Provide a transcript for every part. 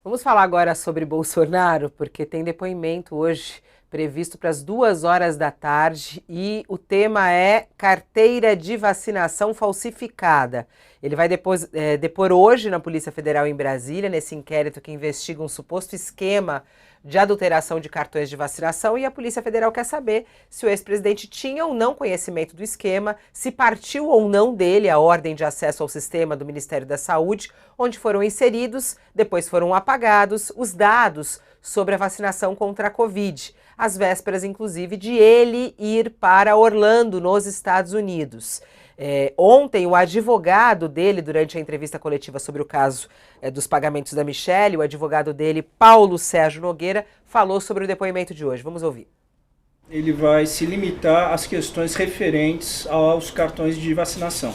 Vamos falar agora sobre Bolsonaro, porque tem depoimento hoje previsto para as 2 horas da tarde e o tema é carteira de vacinação falsificada. Ele vai depor hoje na Polícia Federal em Brasília, nesse inquérito que investiga um suposto esquema de adulteração de cartões de vacinação, e a Polícia Federal quer saber se o ex-presidente tinha ou não conhecimento do esquema, se partiu ou não dele a ordem de acesso ao sistema do Ministério da Saúde, onde foram inseridos, depois foram apagados, os dados sobre a vacinação contra a Covid, às vésperas, inclusive, de ele ir para Orlando, nos Estados Unidos. Ontem, o advogado dele, durante a entrevista coletiva sobre o caso dos pagamentos da Michelle, o advogado dele, Paulo Sérgio Nogueira, falou sobre o depoimento de hoje. Vamos ouvir. Ele vai se limitar às questões referentes aos cartões de vacinação.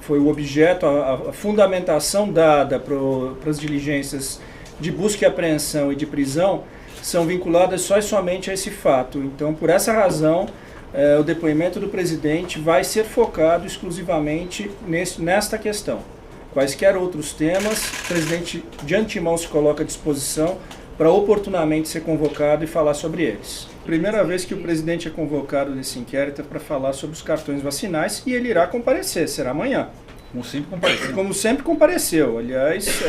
Foi o objeto, a fundamentação dada para as diligências de busca e apreensão e de prisão são vinculadas só e somente a esse fato. Então, por essa razão, o depoimento do presidente vai ser focado exclusivamente nesta questão. Quaisquer outros temas, o presidente de antemão se coloca à disposição para oportunamente ser convocado e falar sobre eles. Primeira vez que o presidente é convocado nesse inquérito é para falar sobre os cartões vacinais e ele irá comparecer, será amanhã. Como sempre compareceu. Como sempre compareceu, aliás,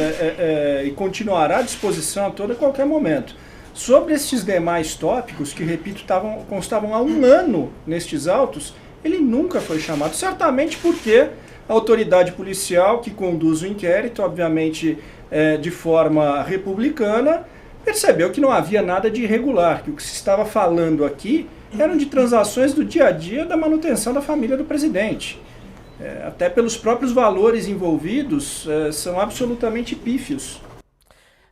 e continuará à disposição a todo e qualquer momento. Sobre estes demais tópicos, que, repito, constavam há um ano nestes autos, ele nunca foi chamado, certamente porque a autoridade policial que conduz o inquérito, obviamente de forma republicana, percebeu que não havia nada de irregular, que o que se estava falando aqui eram de transações do dia a dia da manutenção da família do presidente. Até pelos próprios valores envolvidos, são absolutamente pífios.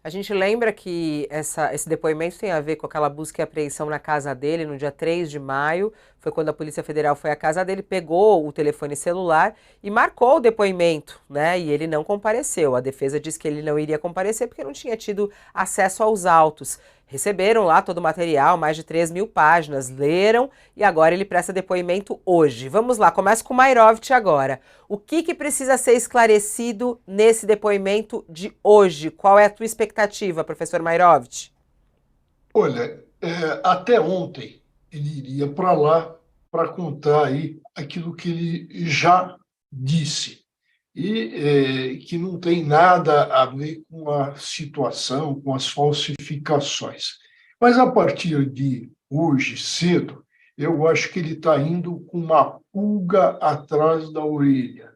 A gente lembra que esse depoimento tem a ver com aquela busca e apreensão na casa dele no dia 3 de maio. Foi quando a Polícia Federal foi à casa dele, pegou o telefone celular e marcou o depoimento, né? E ele não compareceu. A defesa disse que ele não iria comparecer porque não tinha tido acesso aos autos. Receberam lá todo o material, mais de 3.000 páginas, leram e agora ele presta depoimento hoje. Vamos lá, começa com o Mairovich agora. O que precisa ser esclarecido nesse depoimento de hoje? Qual é a tua expectativa, professor Mairovich? Olha, até ontem ele iria para lá para contar aí aquilo que ele já disse e que não tem nada a ver com a situação, com as falsificações. Mas a partir de hoje, cedo, eu acho que ele está indo com uma pulga atrás da orelha.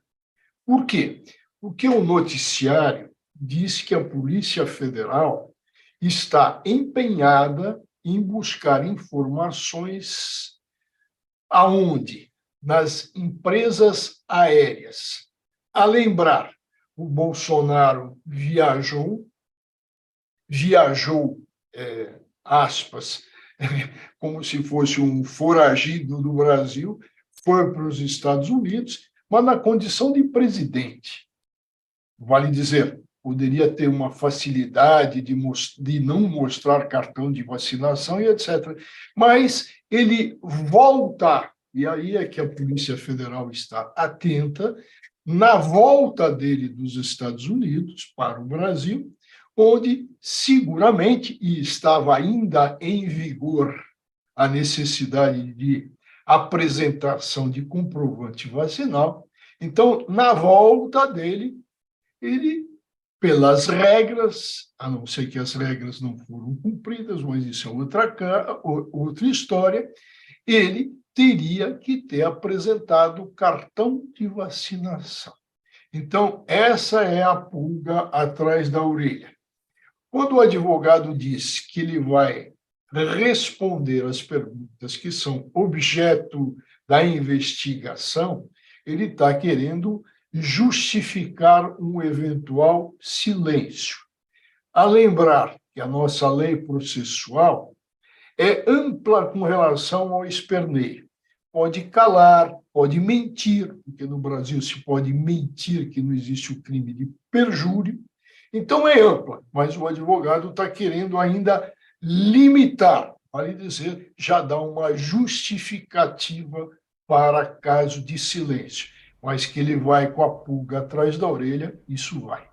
Por quê? Porque o noticiário diz que a Polícia Federal está empenhada em buscar informações aonde? Nas empresas aéreas. A lembrar, o Bolsonaro viajou, aspas, como se fosse um foragido do Brasil, foi para os Estados Unidos, mas na condição de presidente. Vale dizer, poderia ter uma facilidade de não mostrar cartão de vacinação e etc. Mas ele volta, e aí é que a Polícia Federal está atenta, na volta dele dos Estados Unidos para o Brasil, onde seguramente, e estava ainda em vigor a necessidade de apresentação de comprovante vacinal, então, na volta dele, ele, pelas regras, a não ser que as regras não foram cumpridas, mas isso é outra história, ele teria que ter apresentado o cartão de vacinação. Então, essa é a pulga atrás da orelha. Quando o advogado diz que ele vai responder às perguntas que são objeto da investigação, ele está querendo justificar um eventual silêncio. A lembrar que a nossa lei processual é ampla com relação ao esperneio. Pode calar, pode mentir, porque no Brasil se pode mentir que não existe o crime de perjúrio. Então é ampla, mas o advogado está querendo ainda limitar, vale dizer, já dá uma justificativa para caso de silêncio. Mas que ele vai com a pulga atrás da orelha, isso vai.